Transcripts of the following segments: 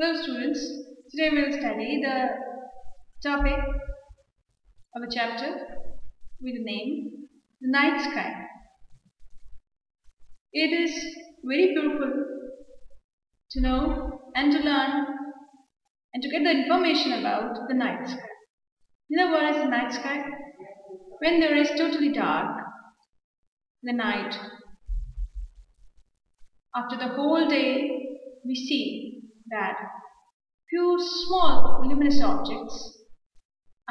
Hello students, today we will study the topic of a chapter with the name The Night Sky. It is very beautiful to know and to learn and to get the information about the night sky. You know what is the night sky? When there is totally dark, the night. After the whole day, we see that few small luminous objects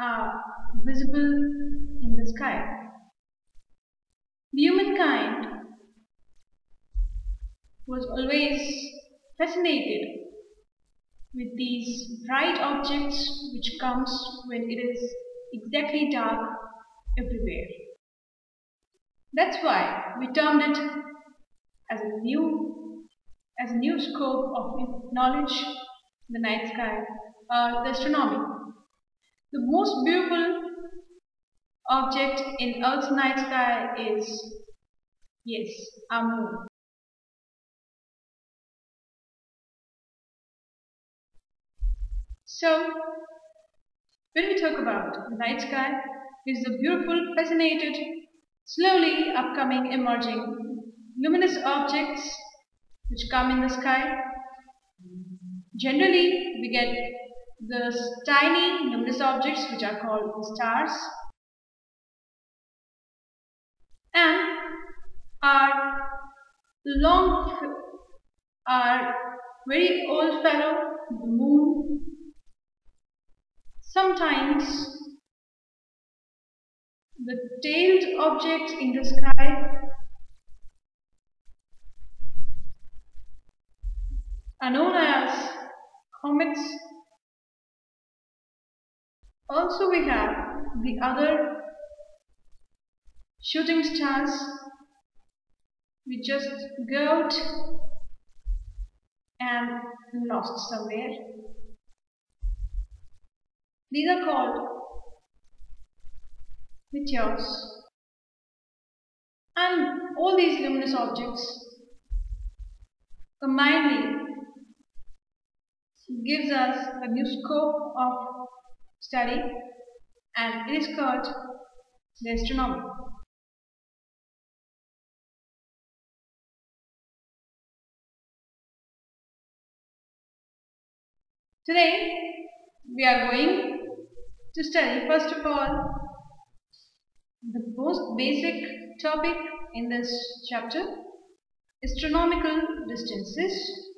are visible in the sky. The humankind was always fascinated with these bright objects which comes when it is exactly dark everywhere. That's why we termed it as a new scope of knowledge, the night sky, the astronomy. The most beautiful object in Earth's night sky is, yes, our moon. So, when we talk about the night sky, it is the beautiful, fascinated, slowly upcoming, emerging, luminous objects which come in the sky. Generally, we get the tiny luminous objects which are called stars, and our very old fellow, the moon. Sometimes the tailed objects in the sky are known as comets. Also we have the other shooting stars which just go out and lost somewhere. These are called meteors. And all these luminous objects combinedly gives us a new scope of study, and it is called the astronomy. Today we are going to study first of all the most basic topic in this chapter, astronomical distances.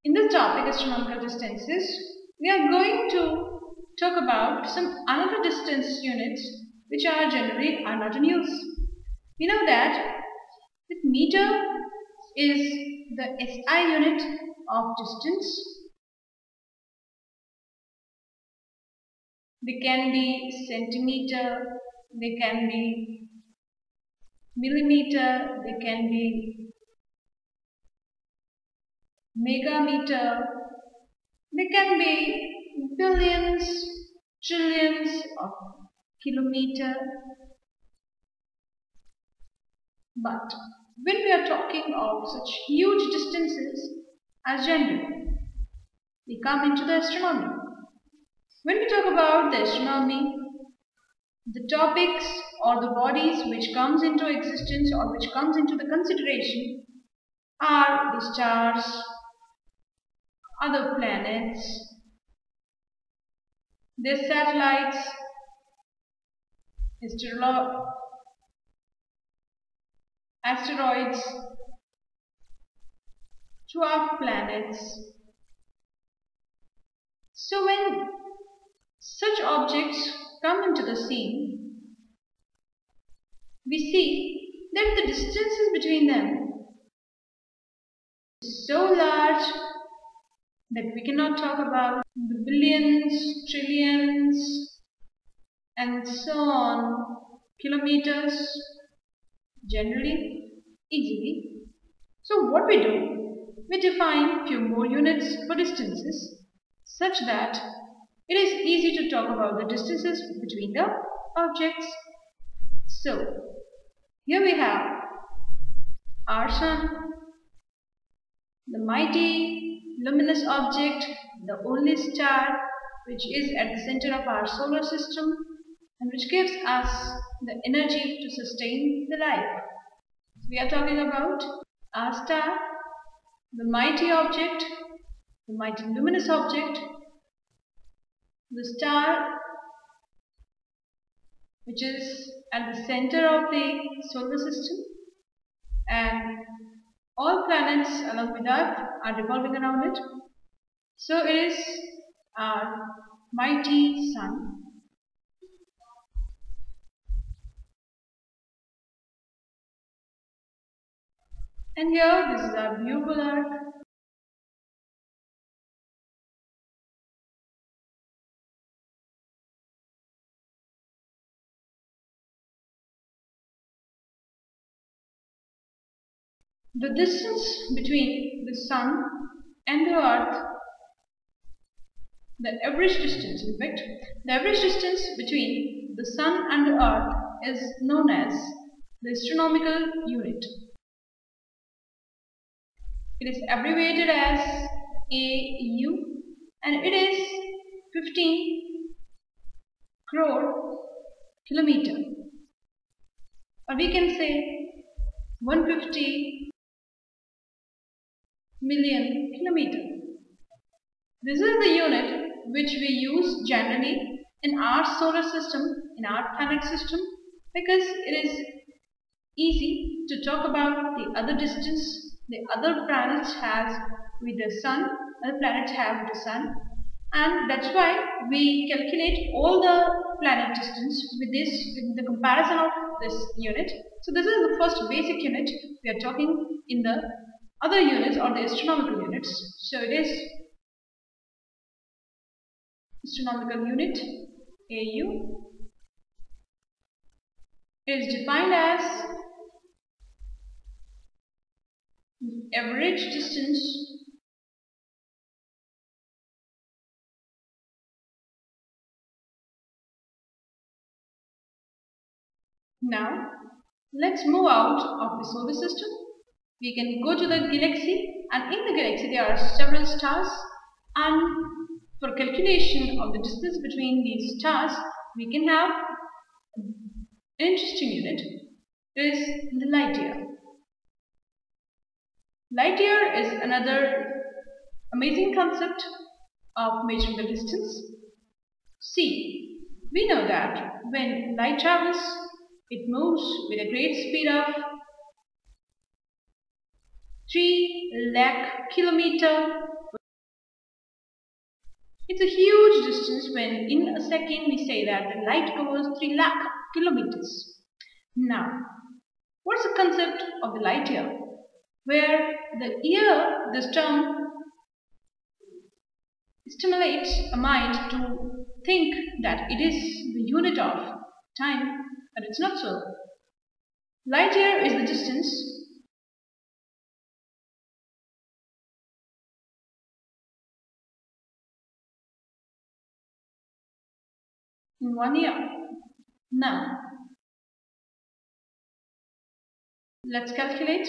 In this topic, astronomical distances, we are going to talk about some another distance units which are generally not in use. We know that the meter is the SI unit of distance. They can be centimeter, they can be millimeter, they can be megameter, they can be billions, trillions of kilometer. But when we are talking of such huge distances as general, we come into the astronomy. When we talk about the astronomy, the topics or the bodies which comes into existence or which comes into the consideration are the stars, other planets, their satellites, asteroids, dwarf planets. So when such objects come into the scene, we see that the distances between them is so large that we cannot talk about the billions, trillions, and so on, kilometers, generally, easily. So what we do, we define few more units for distances such that it is easy to talk about the distances between the objects. So here we have our Sun, the mighty luminous object, the only star which is at the center of our solar system and which gives us the energy to sustain the life. We are talking about our star, the mighty object, the mighty luminous object, the star which is at the center of the solar system, and all planets along with Earth are revolving around it. So it is our mighty Sun. And here this is our beautiful Earth. The distance between the Sun and the Earth, the average distance, in fact, the average distance between the Sun and the Earth is known as the astronomical unit. It is abbreviated as AU and it is 15 crore kilometer, or we can say 150 million kilometer. This is the unit which we use generally in our solar system, in our planet system, because it is easy to talk about the other distance the other planets has with the Sun, other planets have with the Sun, and that's why we calculate all the planet distance with the comparison of this unit. So this is the first basic unit. We are talking in the other units or the astronomical units. So it is astronomical unit AU. It is defined as average distance now. Let's move out of the solar system. We can go to the galaxy, and in the galaxy there are several stars, and for calculation of the distance between these stars we can have an interesting unit. It is the light year. Light year is another amazing concept of measuring the distance. See, we know that when light travels, it moves with a great speed of 3 lakh kilometer. It's a huge distance when in a second we say that the light goes 3 lakh kilometers. Now, what's the concept of the light year? Where the year, this term, stimulates a mind to think that it is the unit of time, but it's not so. Light year is the distance in 1 year. Now, let's calculate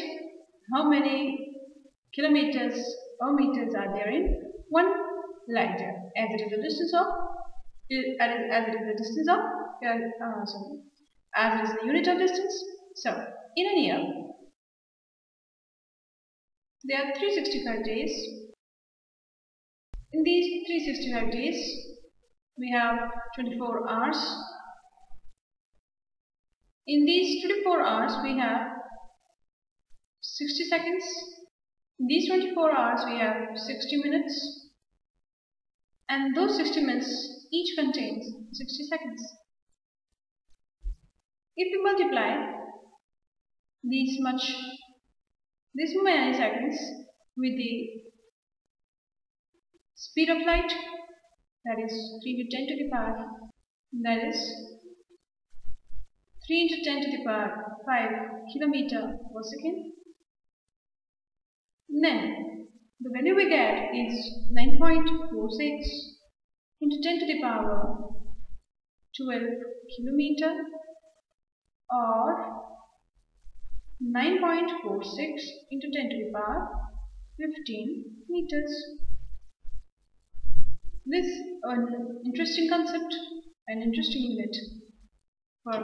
how many kilometers or meters are there in 1 light year, as it is the distance of as it is the distance of as it is the unit of distance. So in a year there are 365 days. In these 365 days we have 24 hours. In these 24 hours we have 60 seconds. In these 24 hours we have 60 minutes, and those 60 minutes each contains 60 seconds. If we multiply these many seconds with the speed of light, that is 3 to 10 to the power, that is 3 into 10 to the power 5 kilometer per second, then the value we get is 9.46 into 10 to the power 12 kilometer, or 9.46 into 10 to the power 15 meters. This is an interesting concept, an interesting unit for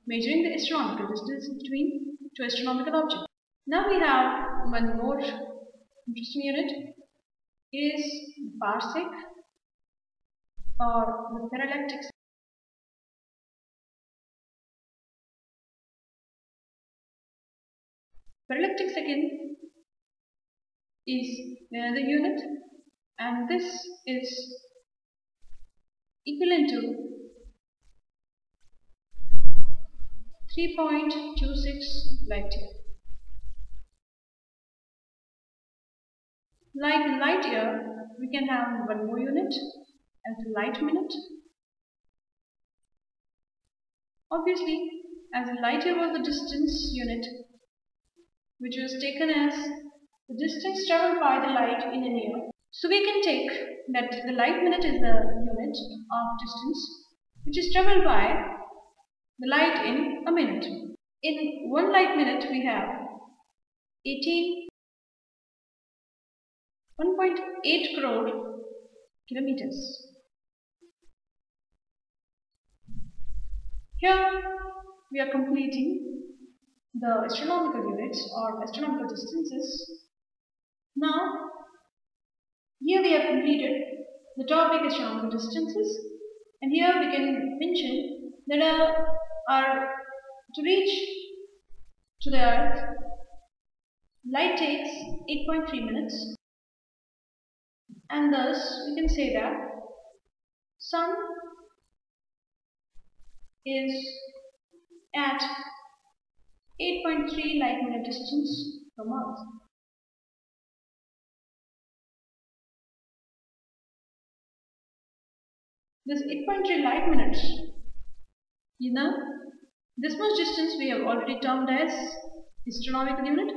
measuring the astronomical distance between two astronomical objects. Now we have one more interesting unit, is the parsec or the parallactic. Parallactic second is another unit, and this is equivalent to 3.26 light year. Like light year, we can have one more unit as light minute. Obviously, as light year was the distance unit which was taken as the distance traveled by the light in a year. So we can take that the light minute is the unit of distance which is traveled by the light in a minute. In 1 light minute we have 1.8 crore kilometers. Here we are completing the astronomical units or astronomical distances. Now, here we have completed the topic astronomical distances, and here we can mention that are to reach to the Earth, light takes 8.3 minutes, and thus we can say that Sun is at 8.3 light minute distance from Earth. This 8.3 light minutes, this much distance we have already termed as astronomical unit,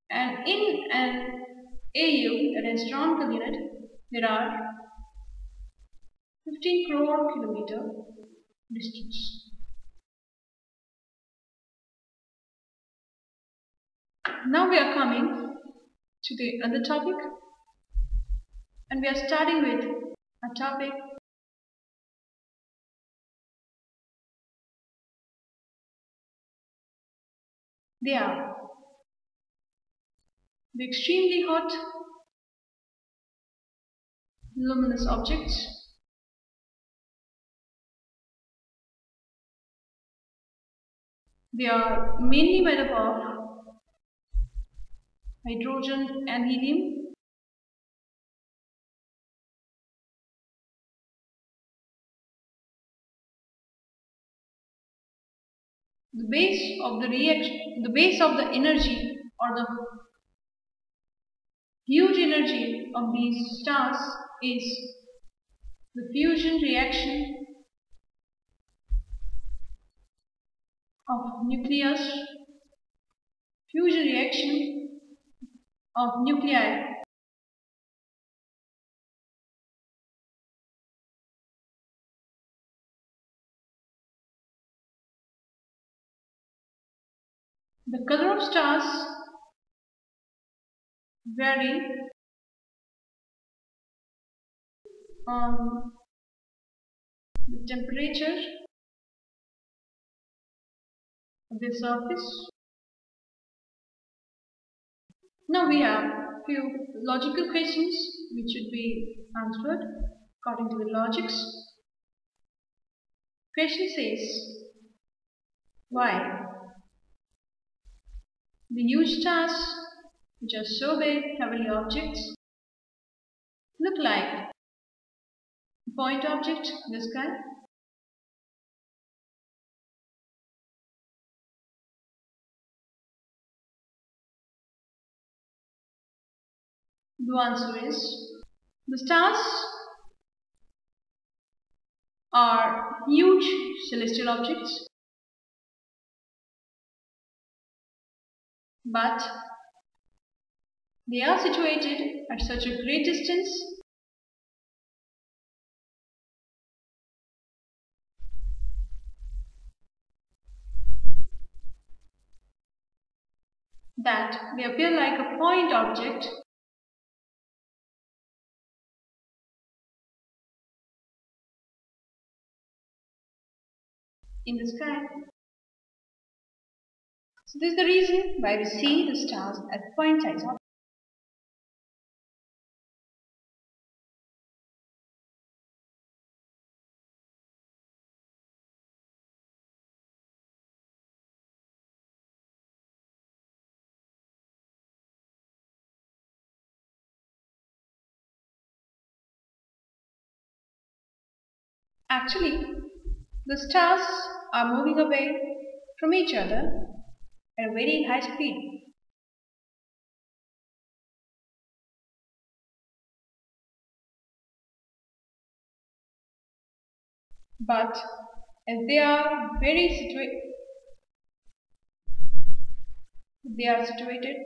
and in an AU, an astronomical unit, there are 15 crore kilometer distance. Now we are coming to the other topic, and we are starting with a topic they are the extremely hot luminous objects, they are mainly made up of hydrogen and helium. The base of the energy or the huge energy of these stars is the fusion reaction of fusion reaction of nuclei. The color of stars vary on the temperature of the surface. Now we have few logical questions which should be answered according to the logics. Question says, why the huge stars, which are so big, heavenly objects, look like a point object in the sky? The answer is, the stars are huge celestial objects, but they are situated at such a great distance that they appear like a point object in the sky. So this is the reason why we see the stars as point-sized objects. Actually, the stars are moving away from each other at a very high speed. But as they are situated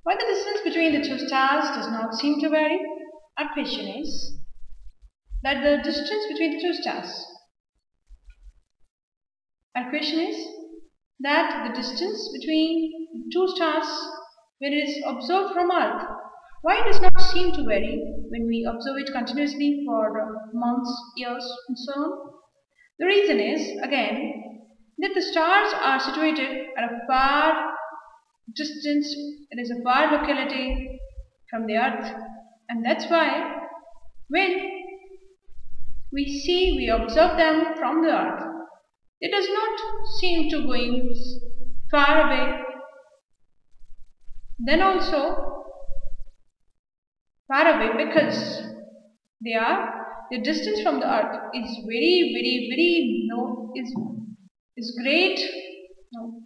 while the distance between the two stars does not seem to vary, our question is that the distance between the two stars. Our question is that the distance between two stars when it is observed from Earth, why it does not seem to vary when we observe it continuously for months, years, and so on? The reason is, again, that the stars are situated at a far distance, it is a far locality from the Earth, and that's why when we observe them from the Earth, it does not seem to going far away. Then also far away because the distance from the Earth is very low, is great, no,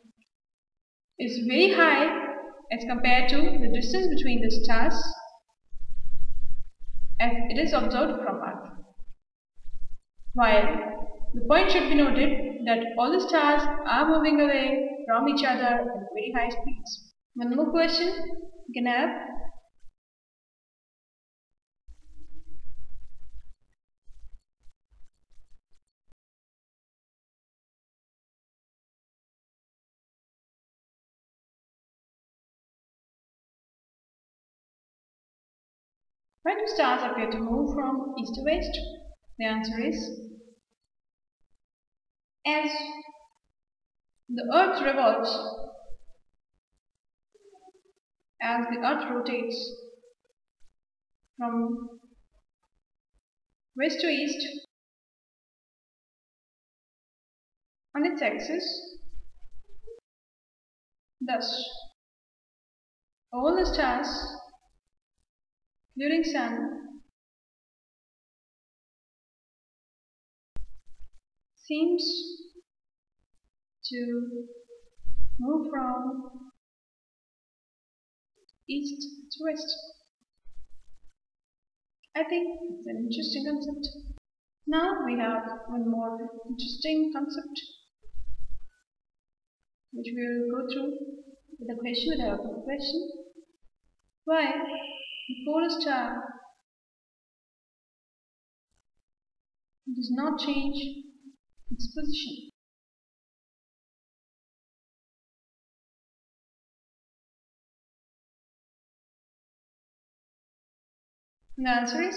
is very high as compared to the distance between the stars as it is observed from Earth. While the point should be noted that all the stars are moving away from each other at very high speeds. One more question you can have. Why do stars appear to move from east to west? The answer is as the Earth revolves, as the Earth rotates from west to east on its axis. Thus, all the stars, including Sun, seems to move from east to west. I think it's an interesting concept. Now we have one more interesting concept which we will go through with a question, with a question. Why the polar star does not change its position? The answer is